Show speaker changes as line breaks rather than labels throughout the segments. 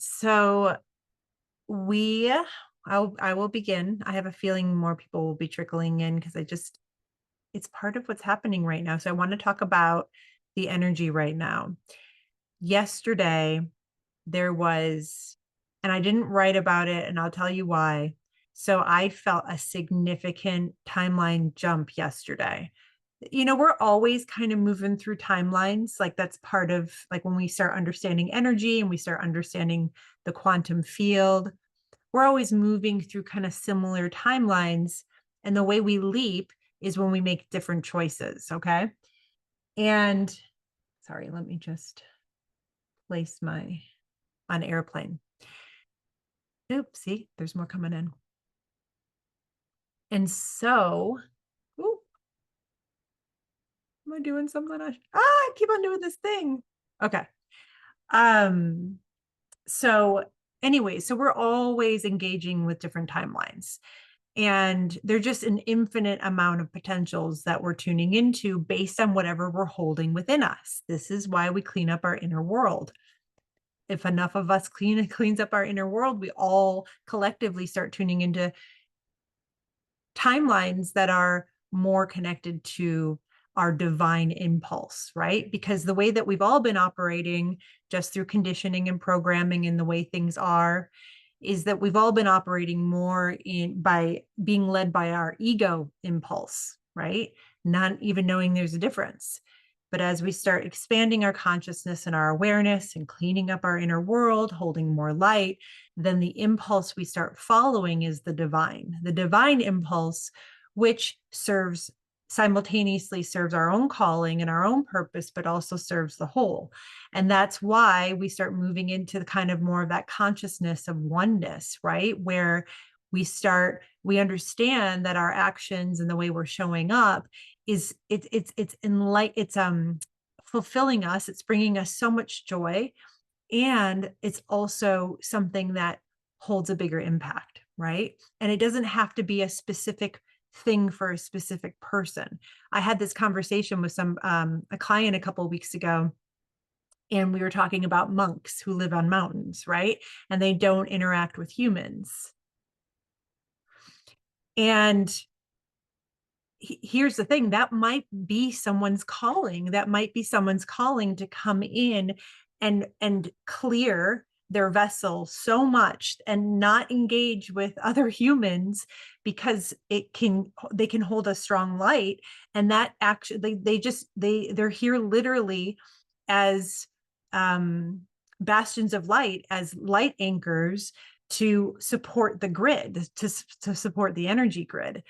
So I will begin. I have a feeling more people will be trickling in because it's part of what's happening right now. So I want to talk about the energy right now. Yesterday, there was, and I didn't write about it, and I'll tell you why. So I felt a significant timeline jump yesterday. We're always kind of moving through timelines. Like that's part of like when we start understanding energy and we start understanding the quantum field, we're always moving through kind of similar timelines. And the way we leap is when we make different choices. Okay. And sorry, let me just place my on airplane. Oops, see, there's more coming in. And so, ooh, am I doing something? I keep on doing this thing. Okay. Um, so anyway, so we're always engaging with different timelines. And they're just an infinite amount of potentials that we're tuning into based on whatever we're holding within us. This is why we clean up our inner world. If enough of us cleans up our inner world, we all collectively start tuning into timelines that are more connected to our divine impulse, right? Because the way that we've all been operating just through conditioning and programming and the way things are is that we've all been operating more in by being led by our ego impulse, right? Not even knowing there's a difference. But as we start expanding our consciousness and our awareness and cleaning up our inner world, holding more light, then the impulse we start following is the divine impulse, which simultaneously serves our own calling and our own purpose, but also serves the whole. And that's why we start moving into the kind of more of that consciousness of oneness, right? Where we understand that our actions and the way we're showing up is it's fulfilling us. It's bringing us so much joy, and it's also something that holds a bigger impact, right? And it doesn't have to be a specific thing for a specific person. I had this conversation with a client a couple of weeks ago, and we were talking about monks who live on mountains, right? And they don't interact with humans. And here's the thing, that might be someone's calling. That might be someone's calling to come in and clear their vessel so much and not engage with other humans because they can hold a strong light. And that actually they're here literally as bastions of light, as light anchors to support the grid, to support the energy grid.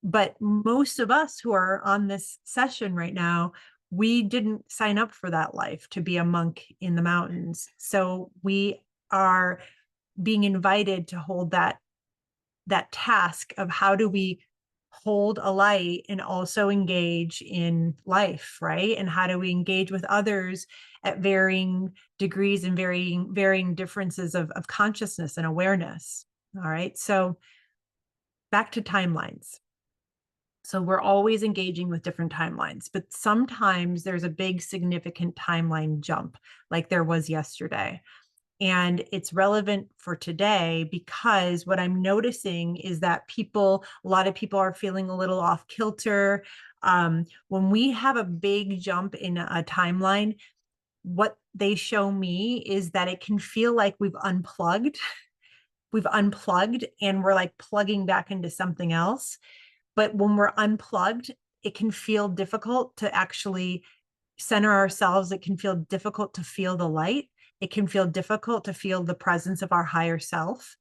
But most of us who are on this session right now, we didn't sign up for that life to be a monk in the mountains. So we are being invited to hold that task of how do we hold a light and also engage in life, right? And how do we engage with others at varying degrees and varying differences of consciousness and awareness. All right. So back to timelines. So we're always engaging with different timelines, but sometimes there's a big significant timeline jump like there was yesterday. And it's relevant for today because what I'm noticing is that a lot of people are feeling a little off kilter. When we have a big jump in a timeline, what they show me is that it can feel like we've unplugged. We've unplugged and we're like plugging back into something else. But when we're unplugged, it can feel difficult to actually center ourselves. It can feel difficult to feel the light. It can feel difficult to feel the presence of our higher self.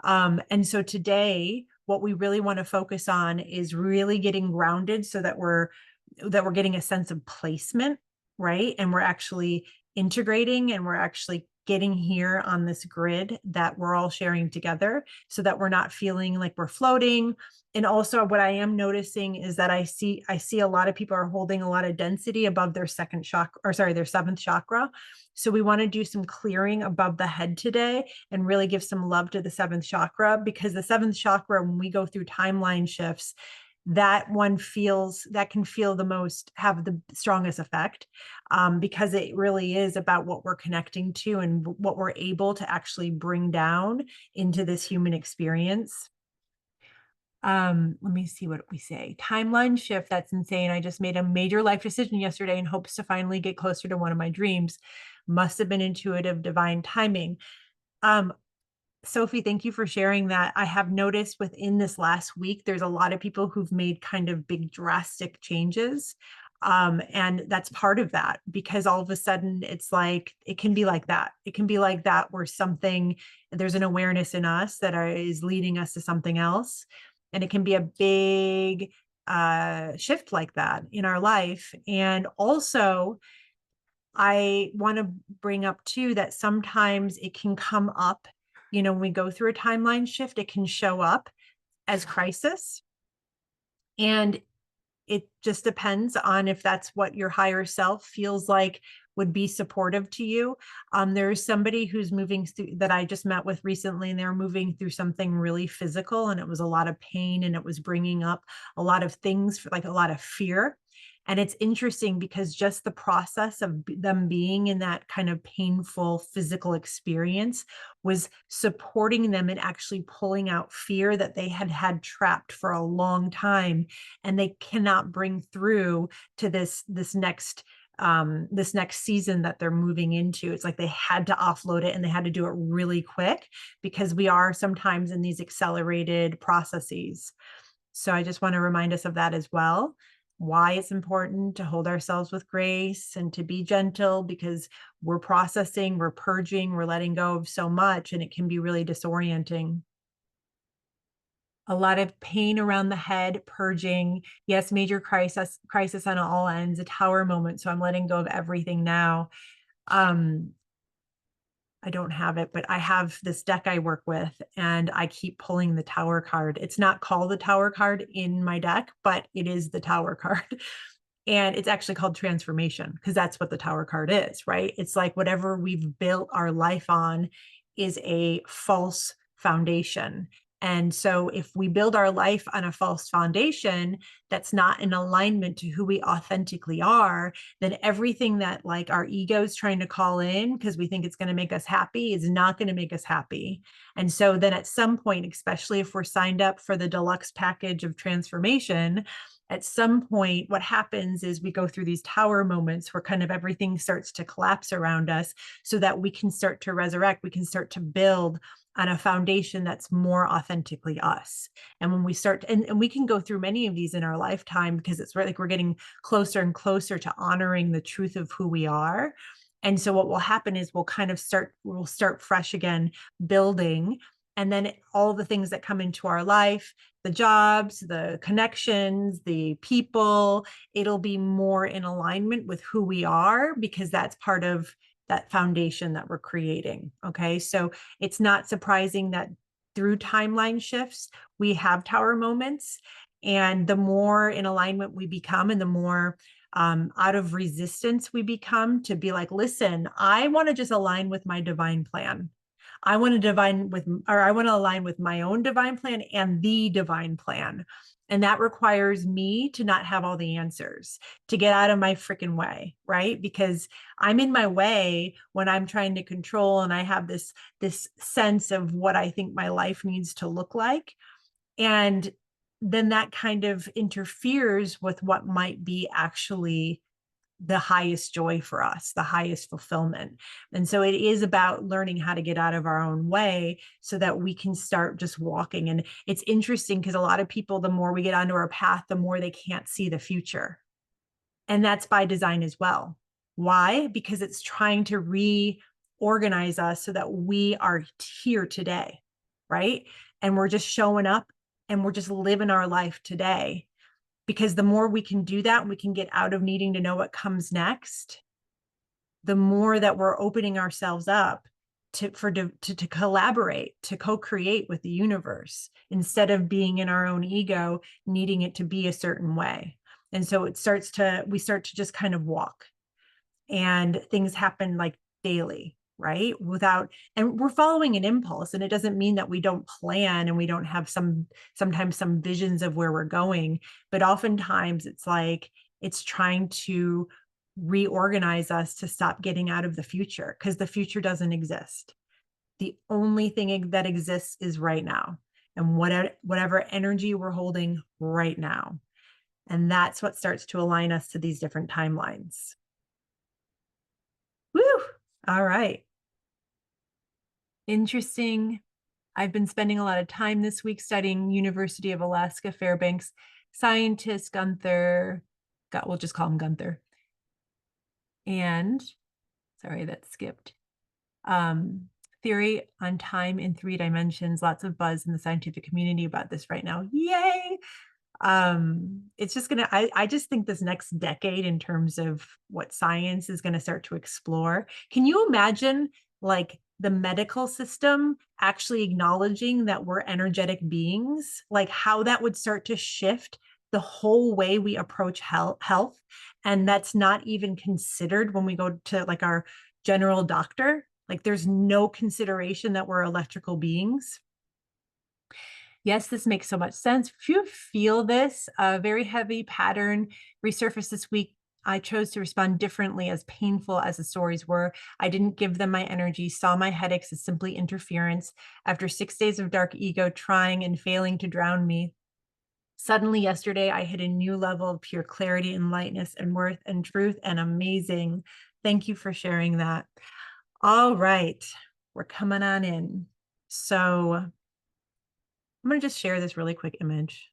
And so today, what we really want to focus on is really getting grounded so that we're getting a sense of placement, right? And we're actually integrating and we're actually getting here on this grid that we're all sharing together so that we're not feeling like we're floating. And also what I am noticing is that I see a lot of people are holding a lot of density above their their seventh chakra. So we want to do some clearing above the head today and really give some love to the seventh chakra, because the seventh chakra, when we go through timeline shifts, that one feels that can feel the most, have the strongest effect, because it really is about what we're connecting to and what we're able to actually bring down into this human experience. Let me see what we say. Timeline shift. That's insane. I just made a major life decision yesterday in hopes to finally get closer to one of my dreams. Must have been intuitive, divine timing. Um, Sophie, thank you for sharing that. I have noticed within this last week, there's a lot of people who've made kind of big, drastic changes. And that's part of that, because all of a sudden it's like, it can be like that. It can be like that where something, there's an awareness in us that is leading us to something else. And it can be a big shift like that in our life. And also, I want to bring up too that sometimes it can come up, when we go through a timeline shift, it can show up as crisis. And it just depends on if that's what your higher self feels like would be supportive to you. There's somebody who's moving through, that I just met with recently, and they're moving through something really physical, and it was a lot of pain, and it was bringing up a lot of things, for like a lot of fear. And it's interesting because just the process of them being in that kind of painful physical experience was supporting them and actually pulling out fear that they had had trapped for a long time, and they cannot bring through to this next season that they're moving into. It's like they had to offload it, and they had to do it really quick, because we are sometimes in these accelerated processes. So I just want to remind us of that as well. Why it's important to hold ourselves with grace and to be gentle, because we're processing, we're purging, we're letting go of so much, and it can be really disorienting. A lot of pain around the head, purging. Yes, major crisis on all ends, a tower moment. So I'm letting go of everything now. I don't have it, but I have this deck I work with, and I keep pulling the tower card. It's not called the tower card in my deck, but it is the tower card. And it's actually called transformation, because that's what the tower card is, right? It's like whatever we've built our life on is a false foundation. And so if we build our life on a false foundation that's not in alignment to who we authentically are, then everything that like our ego is trying to call in because we think it's going to make us happy is not going to make us happy. And so then at some point, especially if we're signed up for the deluxe package of transformation, at some point, what happens is we go through these tower moments where kind of everything starts to collapse around us, so that we can start to resurrect, we can start to build on a foundation that's more authentically us. And when we start, and we can go through many of these in our lifetime, because it's like we're getting closer and closer to honoring the truth of who we are. And so what will happen is we'll start fresh again, building. And then all the things that come into our life, the jobs, the connections, the people, it'll be more in alignment with who we are, because that's part of that foundation that we're creating. Okay. So it's not surprising that through timeline shifts, we have tower moments. And the more in alignment we become, and the more out of resistance we become to be like, listen, I want to just align with my divine plan. I want to align with my own divine plan and the divine plan. And that requires me to not have all the answers, to get out of my freaking way, right? Because I'm in my way when I'm trying to control, and I have this sense of what I think my life needs to look like. And then that kind of interferes with what might be actually the highest joy for us, the highest fulfillment. And so it is about learning how to get out of our own way so that we can start just walking. And it's interesting because a lot of people, the more we get onto our path, the more they can't see the future. And that's by design as well. Why? Because it's trying to reorganize us so that we are here today, right? And we're just showing up, and we're just living our life today. Because the more we can do that, we can get out of needing to know what comes next, the more that we're opening ourselves up to collaborate, to co-create with the universe, instead of being in our own ego, needing it to be a certain way. And so we start to just kind of walk, and things happen like daily. right? And we're following an impulse, and it doesn't mean that we don't plan and we don't have sometimes some visions of where we're going, but oftentimes it's like it's trying to reorganize us to stop getting out of the future, because the future doesn't exist. The only thing that exists is right now, and whatever energy we're holding right now. And that's what starts to align us to these different timelines. Woo! All right. Interesting. I've been spending a lot of time this week studying University of Alaska Fairbanks scientist Gunther. We'll just call him Gunther. And sorry, that skipped. Theory on time in 3 dimensions. Lots of buzz in the scientific community about this right now. Yay! It's just gonna, I just think this next decade in terms of what science is going to start to explore. Can you imagine like the medical system actually acknowledging that we're energetic beings, like how that would start to shift the whole way we approach health? And that's not even considered when we go to like our general doctor. Like there's no consideration that we're electrical beings. Yes, this makes so much sense. If you feel this, a very heavy pattern resurfaced this week, I chose to respond differently, as painful as the stories were. I didn't give them my energy, saw my headaches as simply interference. After 6 days of dark ego trying and failing to drown me, suddenly yesterday, I hit a new level of pure clarity and lightness and worth and truth, and amazing. Thank you for sharing that. All right, we're coming on in. So I'm going to just share this really quick image.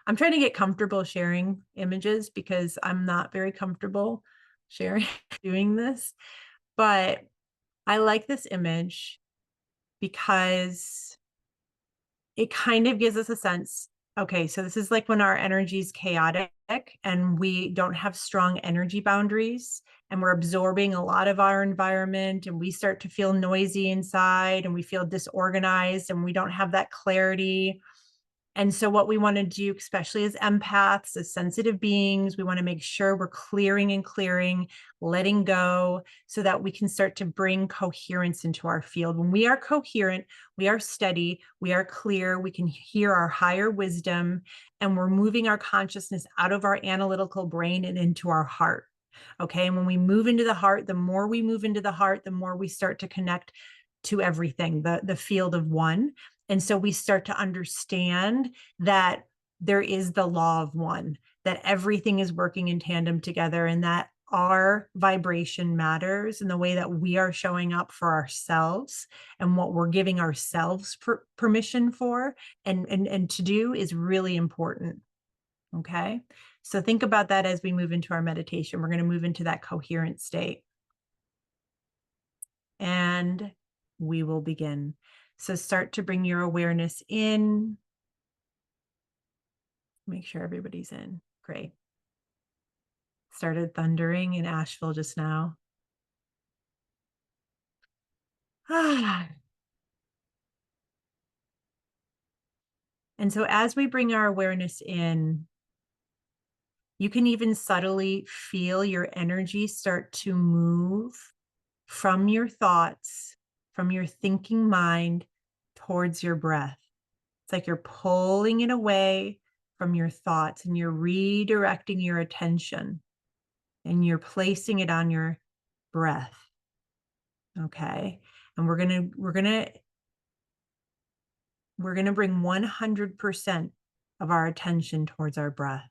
I'm trying to get comfortable sharing images because I'm not very comfortable sharing, doing this. But I like this image because it kind of gives us a sense. Okay, so this is like when our energy is chaotic and we don't have strong energy boundaries, and we're absorbing a lot of our environment, and we start to feel noisy inside, and we feel disorganized, and we don't have that clarity. And so what we want to do, especially as empaths, as sensitive beings, we want to make sure we're clearing and clearing, letting go, so that we can start to bring coherence into our field. When we are coherent, we are steady, we are clear, we can hear our higher wisdom, and we're moving our consciousness out of our analytical brain and into our heart. Okay. And when we move into the heart, the more we move into the heart, the more we start to connect to everything, the field of one. And so we start to understand that there is the law of one, that everything is working in tandem together, and that our vibration matters, and the way that we are showing up for ourselves and what we're giving ourselves permission for and to do is really important. Okay. So think about that as we move into our meditation. We're going to move into that coherent state. And we will begin. So start to bring your awareness in. Make sure everybody's in. Great. Started thundering in Asheville just now. And so as we bring our awareness in, you can even subtly feel your energy start to move from your thoughts, from your thinking mind towards your breath. It's like you're pulling it away from your thoughts, and you're redirecting your attention, and you're placing it on your breath. Okay. And we're going to bring 100% of our attention towards our breath.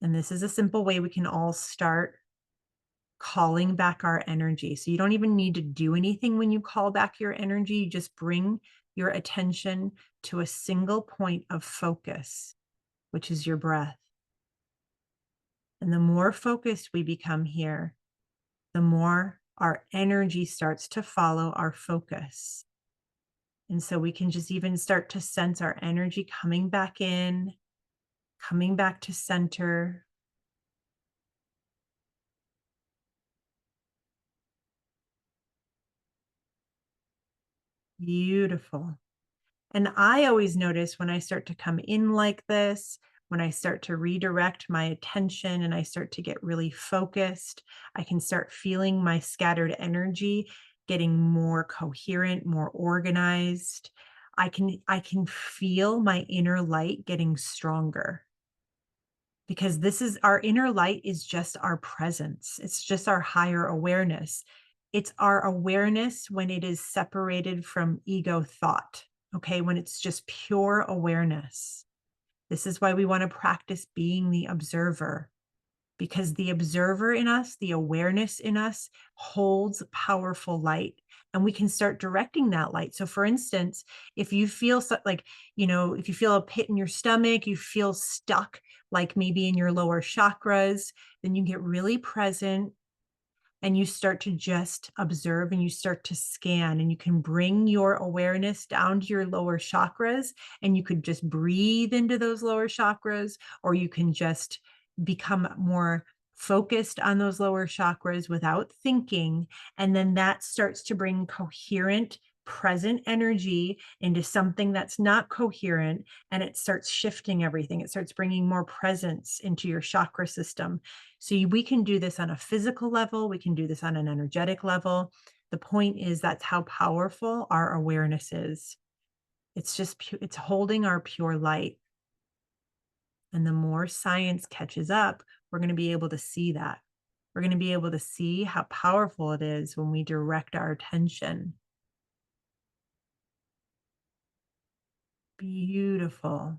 And this is a simple way we can all start calling back our energy. So you don't even need to do anything when you call back your energy. You just bring your attention to a single point of focus, which is your breath. And the more focused we become here, the more our energy starts to follow our focus. And so we can just even start to sense our energy coming back in, coming back to center. Beautiful. And I always notice when I start to come in like this, when I start to redirect my attention and I start to get really focused, I can start feeling my scattered energy getting more coherent, more organized. I can feel my inner light getting stronger, because this is our inner light is just our presence. It's just our higher awareness. It's our awareness when it is separated from ego thought. Okay. When it's just pure awareness. This is why we want to practice being the observer, because the observer in us, the awareness in us holds powerful light, and we can start directing that light. So for instance, if you feel like, if you feel a pit in your stomach, you feel stuck, like maybe in your lower chakras, then you get really present and you start to just observe and you start to scan, and you can bring your awareness down to your lower chakras, and you could just breathe into those lower chakras, or you can just become more focused on those lower chakras without thinking. And then that starts to bring coherent present energy into something that's not coherent, and it starts shifting everything. It starts bringing more presence into your chakra system. So we can do this on a physical level, we can do this on an energetic level. The point is, that's how powerful our awareness is. It's just it's holding our pure light. And the more science catches up, we're going to be able to see that. We're going to be able to see how powerful it is when we direct our attention. Beautiful.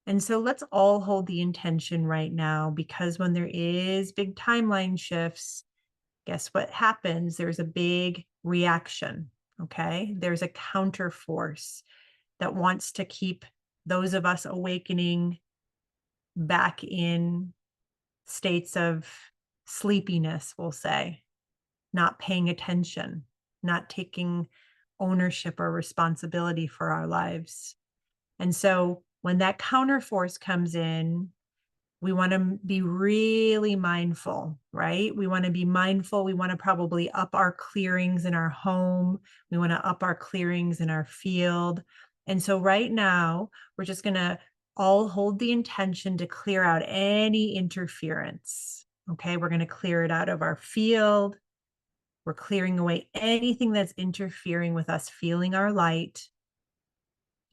And so let's all hold the intention right now, because when there is big timeline shifts, guess what happens? There's a big reaction. Okay. There's a counter force that wants to keep those of us awakening back in states of sleepiness, we'll say, not paying attention, not taking ownership or responsibility for our lives. And so when that counter force comes in, we want to be really mindful, right? We want to be mindful. We want to probably up our clearings in our home. We want to up our clearings in our field. And so right now, we're just going to all hold the intention to clear out any interference. Okay. We're going to clear it out of our field. We're clearing away anything that's interfering with us feeling our light,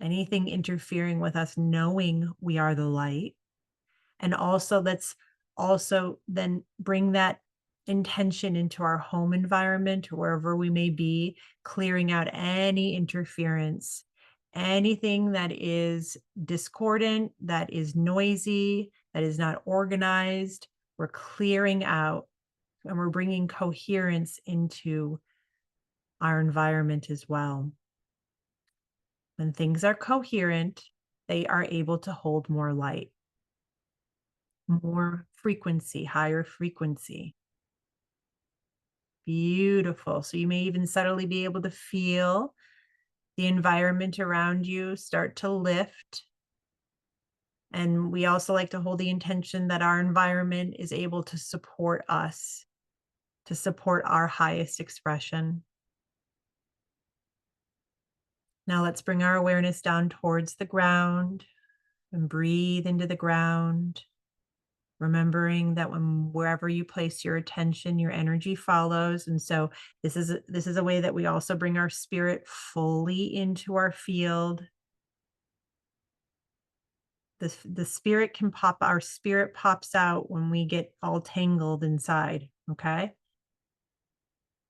anything interfering with us knowing we are the light. And also, let's also then bring that intention into our home environment or wherever we may be, clearing out any interference, anything that is discordant, that is noisy, that is not organized. We're clearing out, and we're bringing coherence into our environment as well. When things are coherent, they are able to hold more light, more frequency, higher frequency. Beautiful. So you may even subtly be able to feel the environment around you start to lift. And we also like to hold the intention that our environment is able to support us, to support our highest expression. Now let's bring our awareness down towards the ground and breathe into the ground, remembering that wherever you place your attention, your energy follows. And so this is a way that we also bring our spirit fully into our field. The spirit can pop, our spirit pops out when we get all tangled inside. Okay.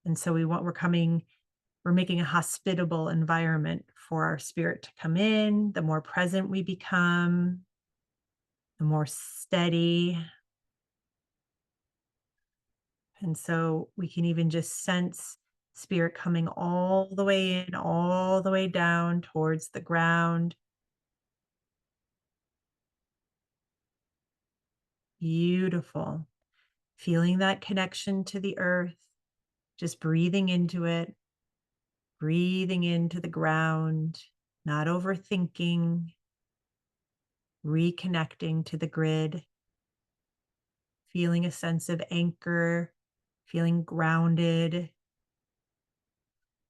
And so we're making a hospitable environment for our spirit to come in. The more present we become, the more steady. And so we can even just sense spirit coming all the way in, all the way down towards the ground. Beautiful. Feeling that connection to the earth, just breathing into it, breathing into the ground, not overthinking, reconnecting to the grid, feeling a sense of anchor, feeling grounded,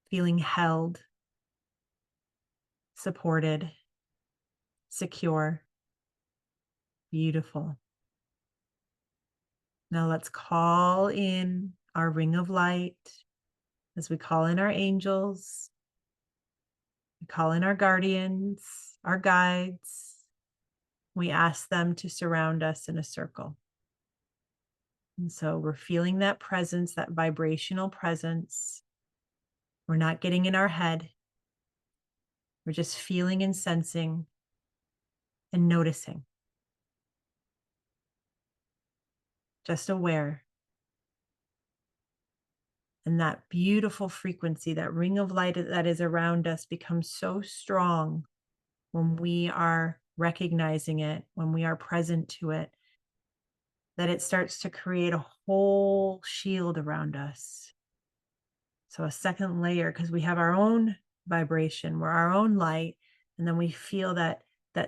feeling held, supported, secure. Beautiful. Now let's call in our ring of light as we call in our angels, we call in our guardians, our guides. We ask them to surround us in a circle. And so we're feeling that presence, that vibrational presence. We're not getting in our head. We're just feeling and sensing and noticing, just aware. And that beautiful frequency, that ring of light that is around us becomes so strong when we are recognizing it, when we are present to it, that it starts to create a whole shield around us. So a second layer, because we have our own vibration, we're our own light, and then we feel that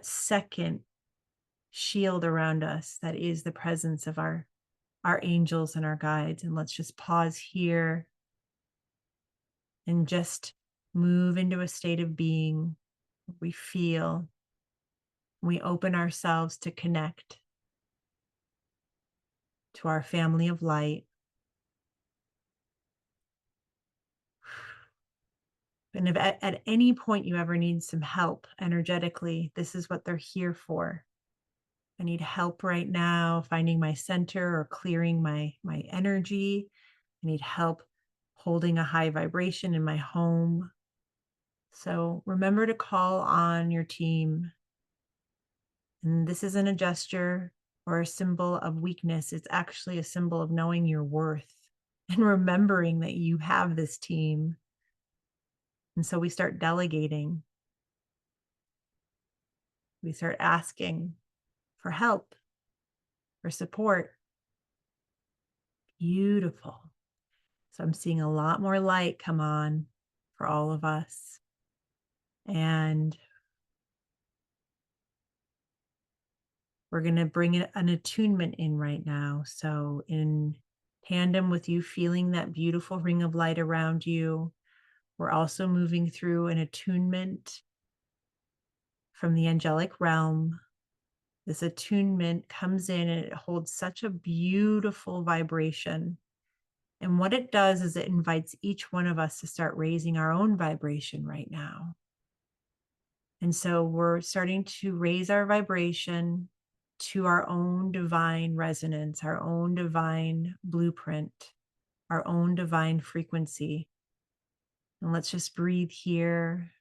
second shield around us that is the presence of our angels and our guides. And let's just pause here and just move into a state of being. We feel, we open ourselves to connect to our family of light. And if at any point you ever need some help energetically, this is what they're here for. I need help right now finding my center or clearing my energy. I need help holding a high vibration in my home. So remember to call on your team. And this isn't a gesture or a symbol of weakness. It's actually a symbol of knowing your worth and remembering that you have this team. And so we start delegating. We start asking for help, for support. Beautiful. So I'm seeing a lot more light come on for all of us. And we're going to bring an attunement in right now. So in tandem with you feeling that beautiful ring of light around you, we're also moving through an attunement from the angelic realm. This attunement comes in and it holds such a beautiful vibration. And what it does is it invites each one of us to start raising our own vibration right now. And so we're starting to raise our vibration to our own divine resonance, our own divine blueprint, our own divine frequency. And let's just breathe here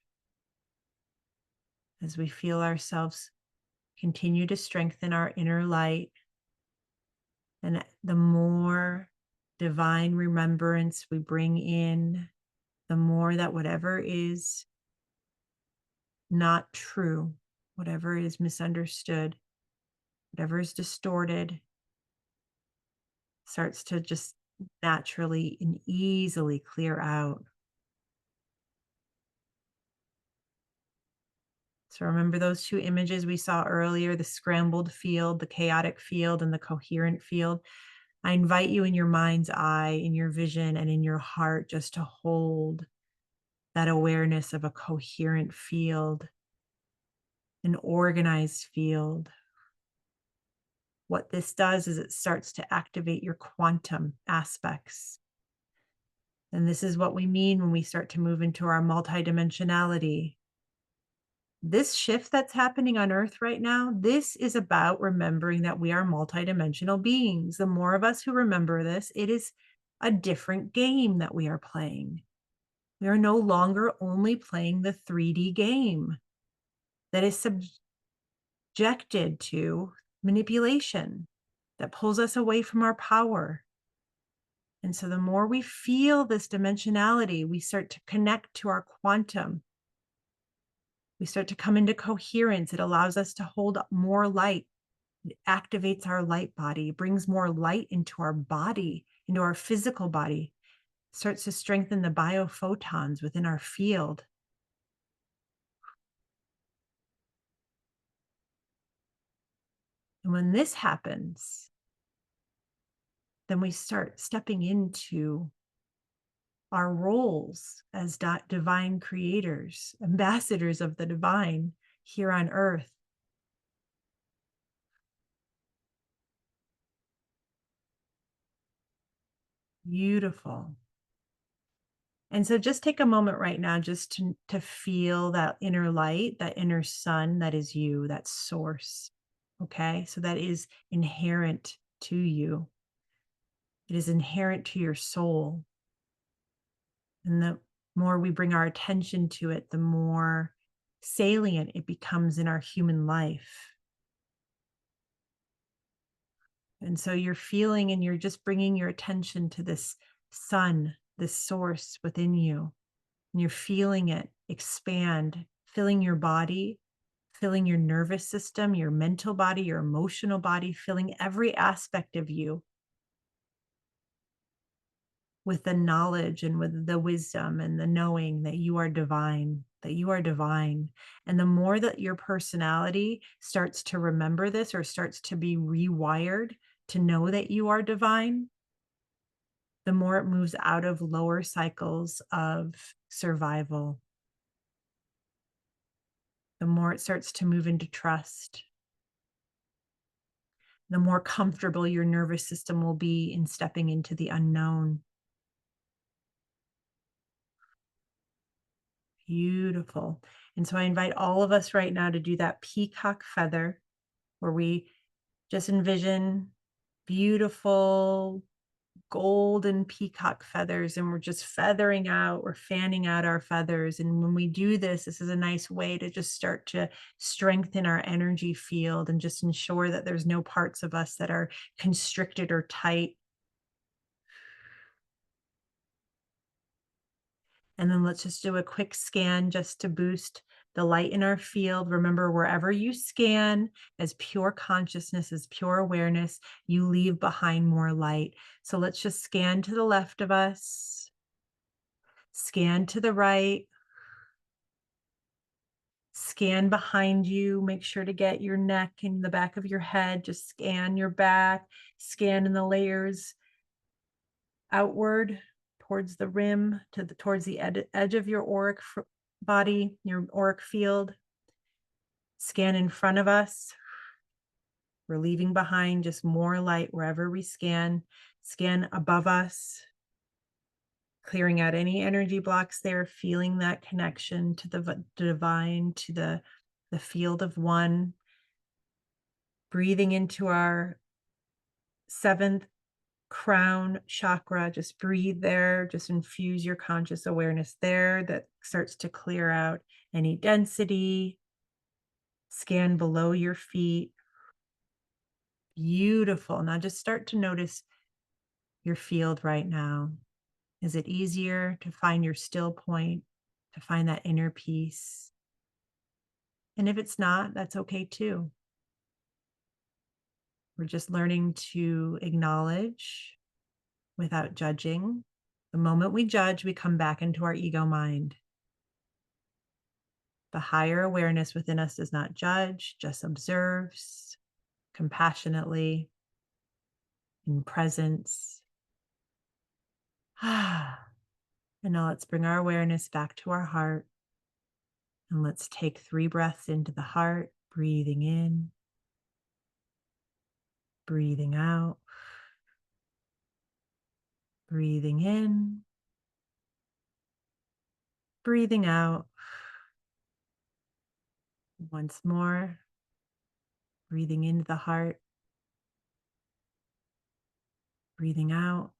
as we feel ourselves continue to strengthen our inner light. And the more divine remembrance we bring in, the more that whatever is not true, whatever is misunderstood, whatever is distorted, starts to just naturally and easily clear out. So remember those two images we saw earlier, the scrambled field, the chaotic field, and the coherent field. I invite you in your mind's eye, in your vision, and in your heart just to hold that awareness of a coherent field, an organized field. What this does is it starts to activate your quantum aspects. And this is what we mean when we start to move into our multidimensionality. This shift that's happening on Earth right now, this is about remembering that we are multidimensional beings. The more of us who remember this, it is a different game that we are playing. We are no longer only playing the 3D game that is subjected to manipulation, that pulls us away from our power. And so the more we feel this dimensionality, we start to connect to our quantum. We start to come into coherence. It allows us to hold more light. It activates our light body, brings more light into our body, into our physical body, starts to strengthen the biophotons within our field. And when this happens, then we start stepping into our roles as divine creators, ambassadors of the divine here on earth. Beautiful. And so just take a moment right now just to feel that inner light, that inner sun that is you, that source. Okay? So that is inherent to you. It is inherent to your soul. And the more we bring our attention to it, the more salient it becomes in our human life. And so you're feeling and you're just bringing your attention to this sun, this source within you. And you're feeling it expand, filling your body, filling your nervous system, your mental body, your emotional body, filling every aspect of you with the knowledge and with the wisdom and the knowing that you are divine, that you are divine. And the more that your personality starts to remember this or starts to be rewired to know that you are divine, the more it moves out of lower cycles of survival, the more it starts to move into trust, the more comfortable your nervous system will be in stepping into the unknown. Beautiful. And so I invite all of us right now to do that peacock feather where we just envision beautiful golden peacock feathers and we're just feathering out, we're fanning out our feathers. And when we do this, this is a nice way to just start to strengthen our energy field and just ensure that there's no parts of us that are constricted or tight. And then let's just do a quick scan just to boost the light in our field. Remember, wherever you scan as pure consciousness, as pure awareness, you leave behind more light. So let's just scan to the left of us, scan to the right, scan behind you. Make sure to get your neck and the back of your head. Just scan your back, scan in the layers outward towards the rim, towards the edge of your auric body, your auric field. Scan in front of us. We're leaving behind just more light wherever we scan. Scan above us, clearing out any energy blocks there, feeling that connection to the divine, to the field of one. Breathing into our seventh crown chakra. Just breathe there. Just infuse your conscious awareness there. That starts to clear out any density. Scan below your feet. Beautiful. Now just start to notice your field right now. Is it easier to find your still point, to find that inner peace? And if it's not, that's okay too. We're just learning to acknowledge without judging. The moment we judge, we come back into our ego mind. The higher awareness within us does not judge, just observes compassionately in presence. And now let's bring our awareness back to our heart. And let's take 3 breaths into the heart, breathing in, breathing out, breathing in, breathing out. Once more, breathing into the heart, breathing out.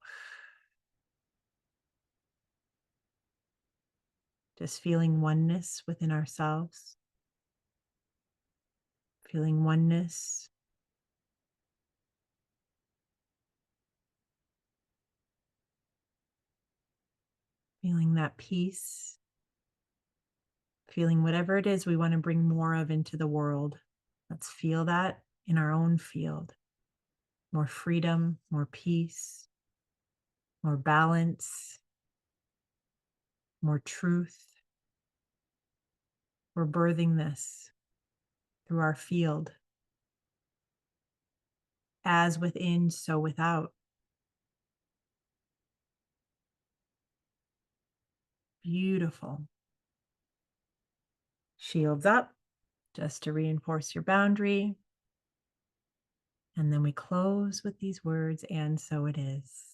Just feeling oneness within ourselves, feeling oneness, feeling that peace, feeling whatever it is we want to bring more of into the world. Let's feel that in our own field. More freedom, more peace, more balance, more truth. We're birthing this through our field. As within, so without. Beautiful. Shields up, just to reinforce your boundary. And then we close with these words, and so it is.